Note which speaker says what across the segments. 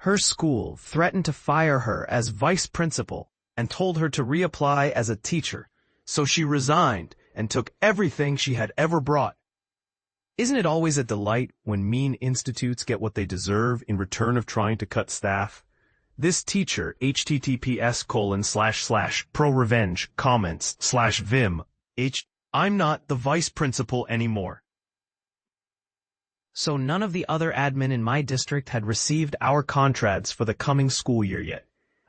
Speaker 1: Her school threatened to fire her as vice principal and told her to reapply as a teacher, so she resigned and took everything she had ever brought. Isn't it always a delight when mean institutes get what they deserve in return of trying to cut staff? This teacher, https://pro-revenge comments/vim, I'm not the vice principal anymore. So none of the other admin in my district had received our contracts for the coming school year yet.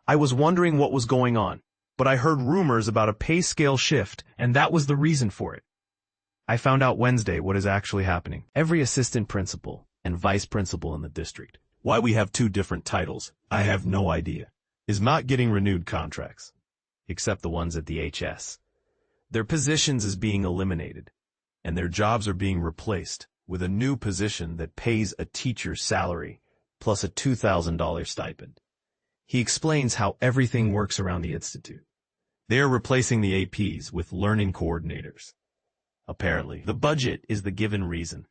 Speaker 1: I was wondering what was going on, but I heard rumors about a pay scale shift, and that was the reason for it. I found out Wednesday what is actually happening. Every assistant principal and vice principal in the district, why we have two different titles, I have no idea, is not getting renewed contracts, except the ones at the HS. Their positions is being eliminated, and their jobs are being replaced with a new position that pays a teacher's salary plus a $2,000 stipend. He explains how everything works around the institute. They are replacing the APs with learning coordinators. Apparently, the budget is the given reason,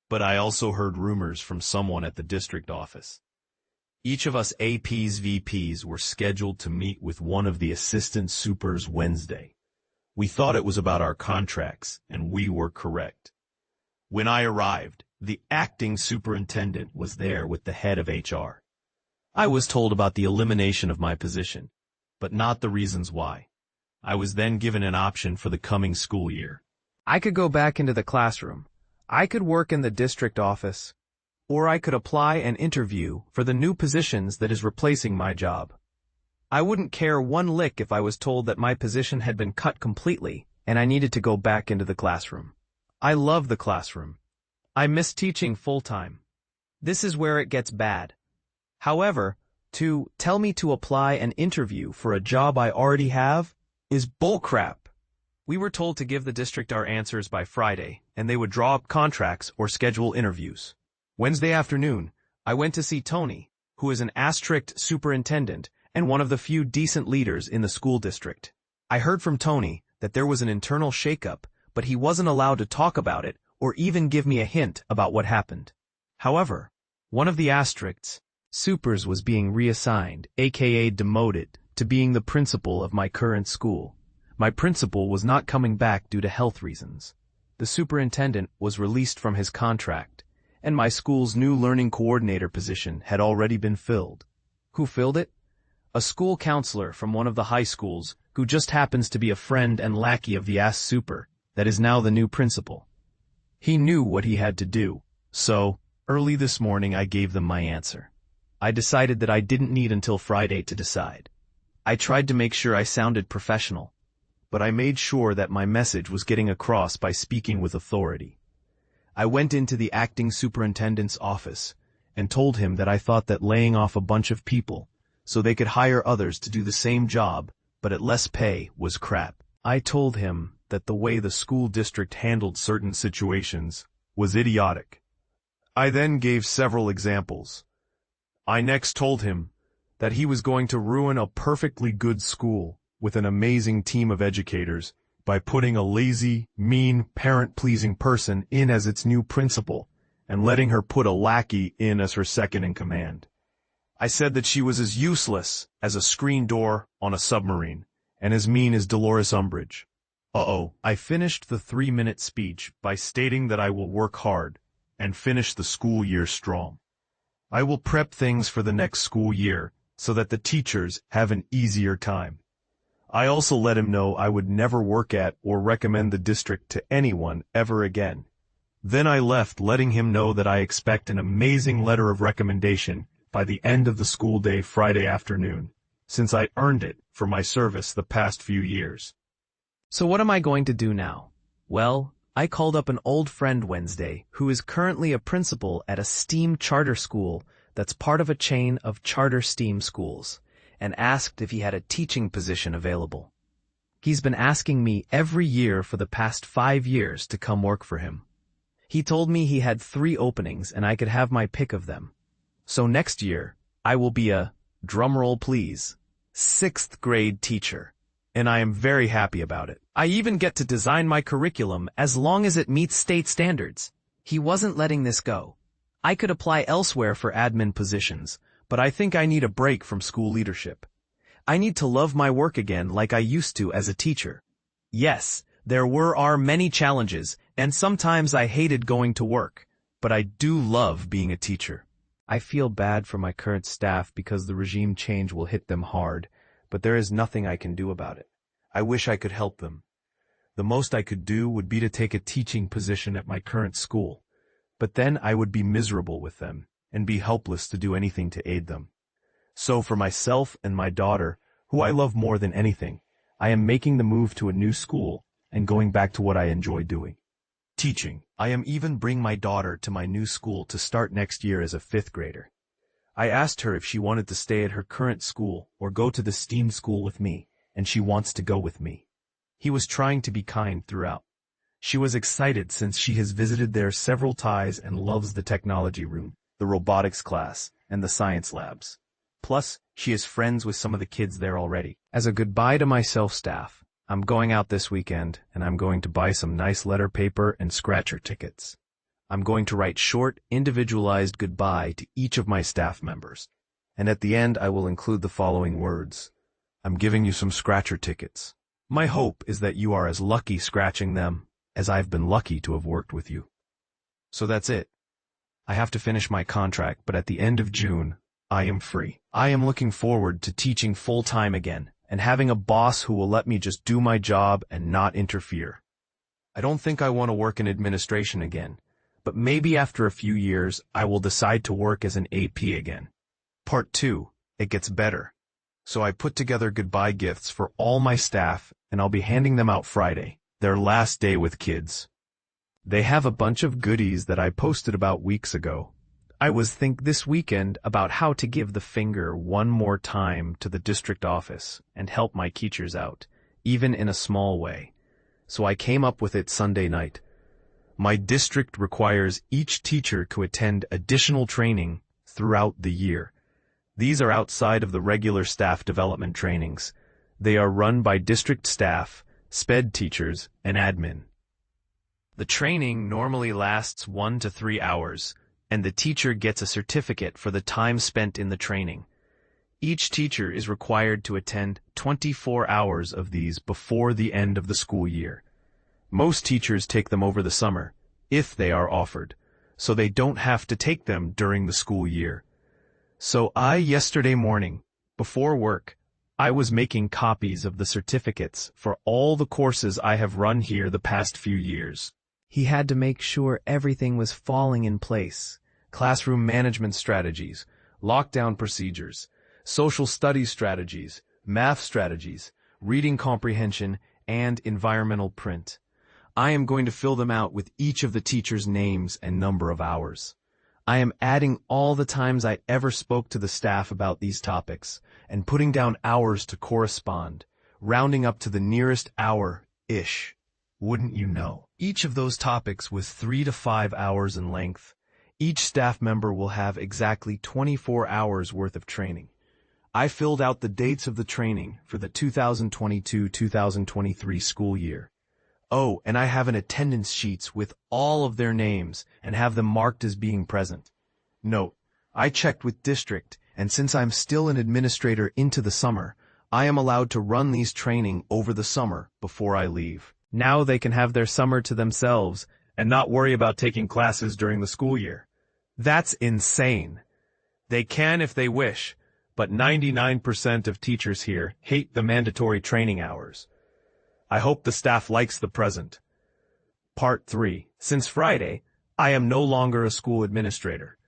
Speaker 1: but I also heard rumors from someone at the district office. Each of us APs VPs were scheduled to meet with one of the assistant supers Wednesday. We thought it was about our contracts, and we were correct. When I arrived, the acting superintendent was there with the head of HR. I was told about the elimination of my position, but not the reasons why. I was then given an option for the coming school year. I could go back into the classroom, I could work in the district office, or I could apply and interview for the new positions that is replacing my job. I wouldn't care one lick if I was told that my position had been cut completely and I needed to go back into the classroom. I love the classroom. I miss teaching full-time. This is where it gets bad. However, to tell me to apply and interview for a job I already have is bullcrap. We were told to give the district our answers by Friday, and they would draw up contracts or schedule interviews. Wednesday afternoon, I went to see Tony, who is an asterisk superintendent and one of the few decent leaders in the school district. I heard from Tony that there was an internal shakeup, but he wasn't allowed to talk about it or even give me a hint about what happened. However, one of the asterisks, supers, was being reassigned, aka demoted, to being the principal of my current school. My principal was not coming back due to health reasons. The superintendent was released from his contract, and my school's new learning coordinator position had already been filled. Who filled it? A school counselor from one of the high schools who just happens to be a friend and lackey of the ass super that is now the new principal. He knew what he had to do, so early this morning I gave them my answer. I decided that I didn't need until Friday to decide. I tried to make sure I sounded professional, but I made sure that my message was getting across by speaking with authority. I went into the acting superintendent's office and told him that I thought that laying off a bunch of people so they could hire others to do the same job but at less pay was crap. I told him that the way the school district handled certain situations was idiotic. I then gave several examples. I next told him that he was going to ruin a perfectly good school with an amazing team of educators by putting a lazy, mean, parent-pleasing person in as its new principal and letting her put a lackey in as her second-in-command. I said that she was as useless as a screen door on a submarine and as mean as Dolores Umbridge. I finished the 3-minute speech by stating that I will work hard and finish the school year strong. I will prep things for the next school year so that the teachers have an easier time. I also let him know I would never work at or recommend the district to anyone ever again. Then I left, letting him know that I expect an amazing letter of recommendation by the end of the school day Friday afternoon, since I earned it for my service the past few years. So what am I going to do now? Well, I called up an old friend Wednesday who is currently a principal at a STEAM charter school that's part of a chain of charter STEAM schools, and asked if he had a teaching position available. He's been asking me every year for the past 5 years to come work for him. He told me he had 3 openings and I could have my pick of them. So next year, I will be a, drumroll please, 6th grade teacher. And I am very happy about it. I even get to design my curriculum as long as it meets state standards. He wasn't letting this go. I could apply elsewhere for admin positions, but I think I need a break from school leadership. I need to love my work again like I used to as a teacher. Yes, there are many challenges, and sometimes I hated going to work, but I do love being a teacher. I feel bad for my current staff because the regime change will hit them hard, but there is nothing I can do about it. I wish I could help them. The most I could do would be to take a teaching position at my current school, but then I would be miserable with them and be helpless to do anything to aid them. So for myself and my daughter, who I love more than anything, I am making the move to a new school and going back to what I enjoy doing. Teaching. I am even bringing my daughter to my new school to start next year as a 5th grader. I asked her if she wanted to stay at her current school or go to the STEAM school with me, and she wants to go with me. He was trying to be kind throughout. She was excited since she has visited there several times and loves the technology room, the robotics class, and the science labs. Plus, she is friends with some of the kids there already. As a goodbye to my self-staff, I'm going out this weekend, and I'm going to buy some nice letter paper and scratcher tickets. I'm going to write short, individualized goodbye to each of my staff members. And at the end, I will include the following words. I'm giving you some scratcher tickets. My hope is that you are as lucky scratching them as I've been lucky to have worked with you. So that's it. I have to finish my contract, but at the end of June, I am free. I am looking forward to teaching full-time again and having a boss who will let me just do my job and not interfere. I don't think I want to work in administration again, but maybe after a few years, I will decide to work as an AP again. Part 2, it gets better. So I put together goodbye gifts for all my staff, and I'll be handing them out Friday, their last day with kids. They have a bunch of goodies that I posted about weeks ago. I was thinking this weekend about how to give the finger one more time to the district office and help my teachers out, even in a small way. So I came up with it Sunday night. My district requires each teacher to attend additional training throughout the year. These are outside of the regular staff development trainings. They are run by district staff, SPED teachers, and admin. The training normally lasts 1 to 3 hours, and the teacher gets a certificate for the time spent in the training. Each teacher is required to attend 24 hours of these before the end of the school year. Most teachers take them over the summer, if they are offered, so they don't have to take them during the school year. So yesterday morning, before work, I was making copies of the certificates for all the courses I have run here the past few years. He had to make sure everything was falling in place. Classroom management strategies, lockdown procedures, social studies strategies, math strategies, reading comprehension, and environmental print. I am going to fill them out with each of the teachers' names and number of hours. I am adding all the times I ever spoke to the staff about these topics and putting down hours to correspond, rounding up to the nearest hour-ish. Wouldn't you know? Each of those topics was 3 to 5 hours in length. Each staff member will have exactly 24 hours worth of training. I filled out the dates of the training for the 2022-2023 school year. Oh, and I have an attendance sheets with all of their names and have them marked as being present. Note, I checked with district, and since I'm still an administrator into the summer, I am allowed to run these training over the summer before I leave. Now they can have their summer to themselves and not worry about taking classes during the school year. That's insane. They can if they wish, but 99% of teachers here hate the mandatory training hours. I hope the staff likes the present. Part 3. Since Friday, I am no longer a school administrator.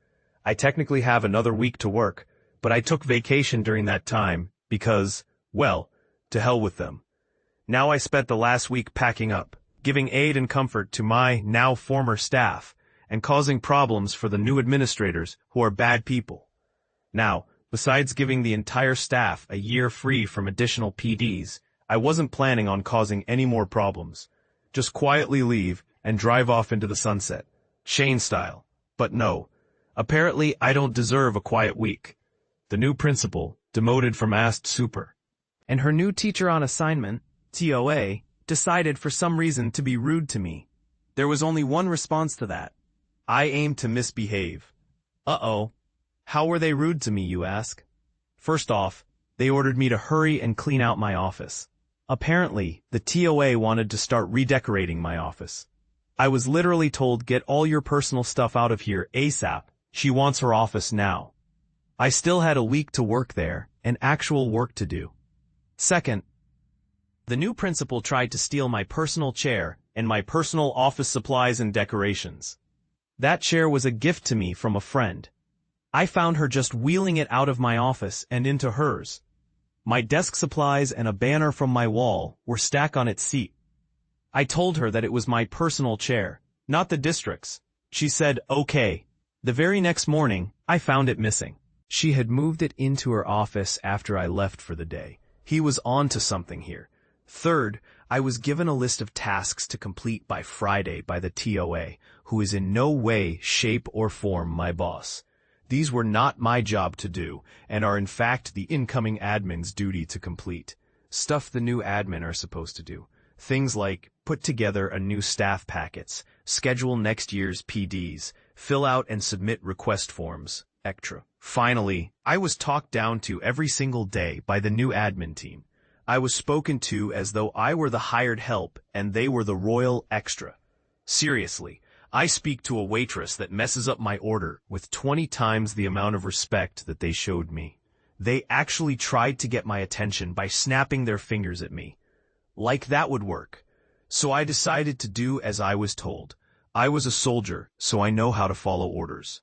Speaker 1: I technically have another week to work, but I took vacation during that time because, well, to hell with them. Now I spent the last week packing up, giving aid and comfort to my now former staff, and causing problems for the new administrators who are bad people. Now, besides giving the entire staff a year free from additional PDs, I wasn't planning on causing any more problems. Just quietly leave and drive off into the sunset, Shane style. But no, apparently I don't deserve a quiet week. The new principal, demoted from Ast Super, and her new teacher on assignment, TOA, decided for some reason to be rude to me. There was only one response to that. I aim to misbehave. Uh-oh. How were they rude to me, you ask? First off, they ordered me to hurry and clean out my office. Apparently, the TOA wanted to start redecorating my office. I was literally told, get all your personal stuff out of here ASAP. She wants her office now. I still had a week to work there, and actual work to do. Second, the new principal tried to steal my personal chair and my personal office supplies and decorations. That chair was a gift to me from a friend. I found her just wheeling it out of my office and into hers. My desk supplies and a banner from my wall were stacked on its seat. I told her that it was my personal chair, not the district's. She said, okay. The very next morning, I found it missing. She had moved it into her office after I left for the day. He was on to something here. Third, I was given a list of tasks to complete by Friday by the TOA, who is in no way, shape, or form my boss. These were not my job to do, and are in fact the incoming admin's duty to complete. Stuff the new admin are supposed to do. Things like put together a new staff packets, schedule next year's PDs, fill out and submit request forms, etc. Finally, I was talked down to every single day by the new admin team. I was spoken to as though I were the hired help and they were the royal extra. Seriously, I speak to a waitress that messes up my order with 20 times the amount of respect that they showed me. They actually tried to get my attention by snapping their fingers at me. Like that would work. So I decided to do as I was told. I was a soldier, so I know how to follow orders.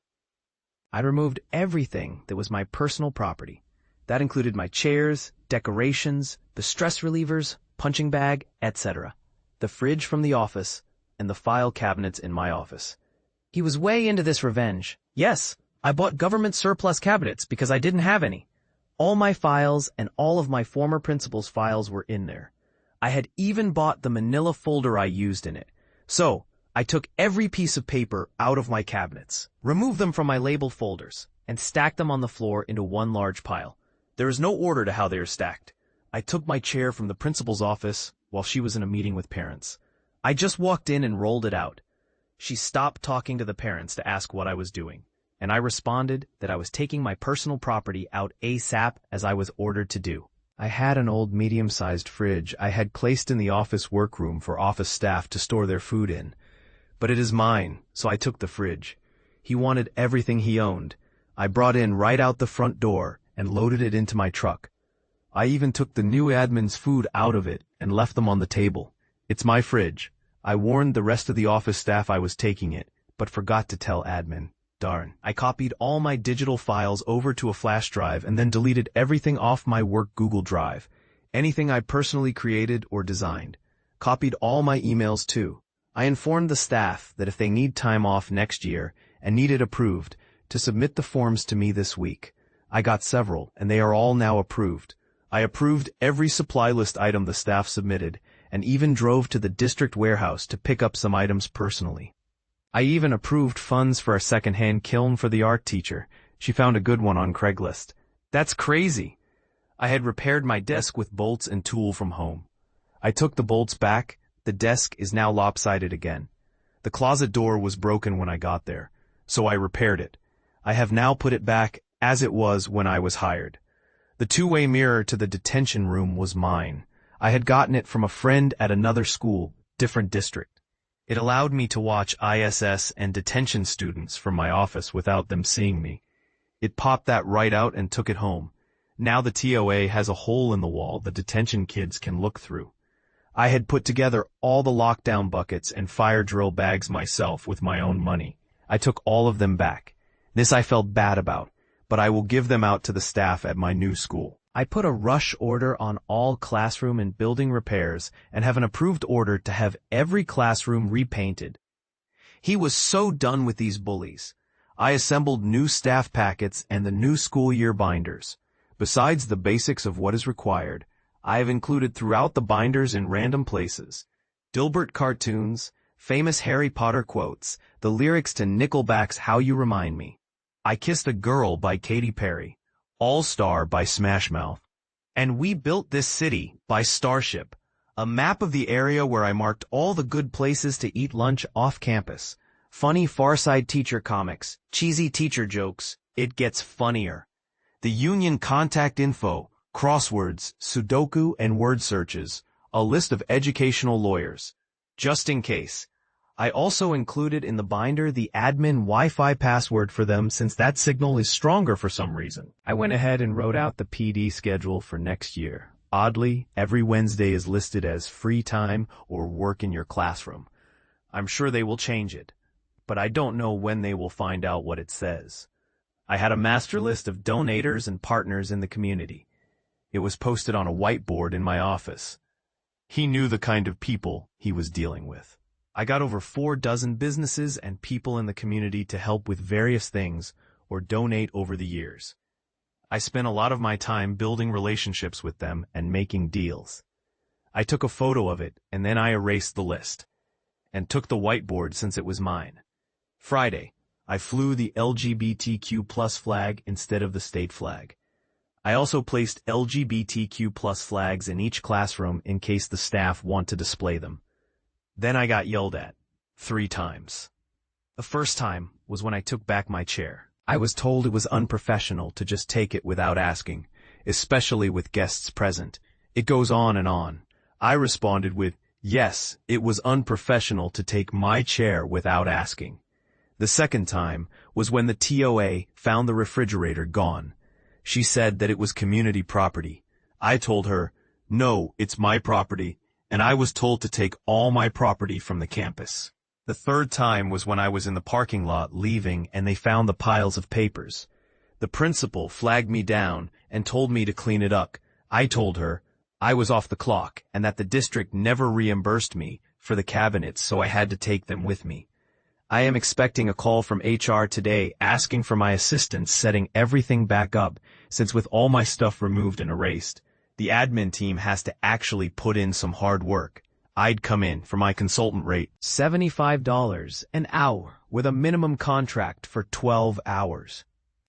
Speaker 1: I removed everything that was my personal property. That included my chairs, decorations, the stress relievers, punching bag, etc., the fridge from the office, and the file cabinets in my office. He was way into this revenge. Yes, I bought government surplus cabinets because I didn't have any. All my files and all of my former principal's files were in there. I had even bought the manila folder I used in it. So, I took every piece of paper out of my cabinets, removed them from my label folders, and stacked them on the floor into one large pile. There is no order to how they are stacked. I took my chair from the principal's office while she was in a meeting with parents. I just walked in and rolled it out. She stopped talking to the parents to ask what I was doing, and I responded that I was taking my personal property out ASAP as I was ordered to do. I had an old medium-sized fridge I had placed in the office workroom for office staff to store their food in. But it is mine, so I took the fridge. He wanted everything he owned. I brought in right out the front door and loaded it into my truck. I even took the new admin's food out of it and left them on the table. It's my fridge. I warned the rest of the office staff I was taking it, but forgot to tell admin. Darn. I copied all my digital files over to a flash drive and then deleted everything off my work Google Drive. Anything I personally created or designed. Copied all my emails too. I informed the staff that if they need time off next year and need it approved, to submit the forms to me this week. I got several, and they are all now approved. I approved every supply list item the staff submitted, and even drove to the district warehouse to pick up some items personally. I even approved funds for a second-hand kiln for the art teacher. She found a good one on Craigslist. That's crazy. I had repaired my desk with bolts and tool from home. I took the bolts back. The desk is now lopsided again. The closet door was broken when I got there, so I repaired it. I have now put it back as it was when I was hired. The two-way mirror to the detention room was mine. I had gotten it from a friend at another school, different district. It allowed me to watch ISS and detention students from my office without them seeing me. It popped that right out and took it home. Now the TOA has a hole in the wall the detention kids can look through. I had put together all the lockdown buckets and fire drill bags myself with my own money. I took all of them back. This I felt bad about, but I will give them out to the staff at my new school. I put a rush order on all classroom and building repairs and have an approved order to have every classroom repainted. He was so done with these bullies. I assembled new staff packets and the new school year binders. Besides the basics of what is required, I have included throughout the binders in random places Dilbert cartoons, famous Harry Potter quotes, the lyrics to Nickelback's How You Remind Me, I Kissed a Girl by Katy Perry, All-Star by Smash Mouth, and We Built This City by Starship, a map of the area where I marked all the good places to eat lunch off campus, funny Far Side teacher comics, cheesy teacher jokes, It gets funnier. The union contact info, crosswords, Sudoku and word searches, a list of educational lawyers. Just in case. I also included in the binder the admin Wi-Fi password for them since that signal is stronger for some reason. I went ahead and wrote out the PD schedule for next year. Oddly, every Wednesday is listed as free time or work in your classroom. I'm sure they will change it, but I don't know when they will find out what it says. I had a master list of donators and partners in the community. It was posted on a whiteboard in my office. He knew the kind of people he was dealing with. I got over 4 dozen businesses and people in the community to help with various things or donate over the years. I spent a lot of my time building relationships with them and making deals. I took a photo of it and then I erased the list and took the whiteboard since it was mine. Friday, I flew the LGBTQ+ flag instead of the state flag. I also placed LGBTQ+ flags in each classroom in case the staff want to display them. Then I got yelled at 3 times. The first time was when I took back my chair. I was told it was unprofessional to just take it without asking, especially with guests present. It goes on and on. I responded with, yes, it was unprofessional to take my chair without asking. The second time was when the TOA found the refrigerator gone. She said that it was community property. I told her, no, it's my property, and I was told to take all my property from the campus. The third time was when I was in the parking lot leaving and they found the piles of papers. The principal flagged me down and told me to clean it up. I told her I was off the clock and that the district never reimbursed me for the cabinets, so I had to take them with me. I am expecting a call from HR today asking for my assistance setting everything back up, since with all my stuff removed and erased, the admin team has to actually put in some hard work. I'd come in for my consultant rate, $75 an hour, with a minimum contract for 12 hours.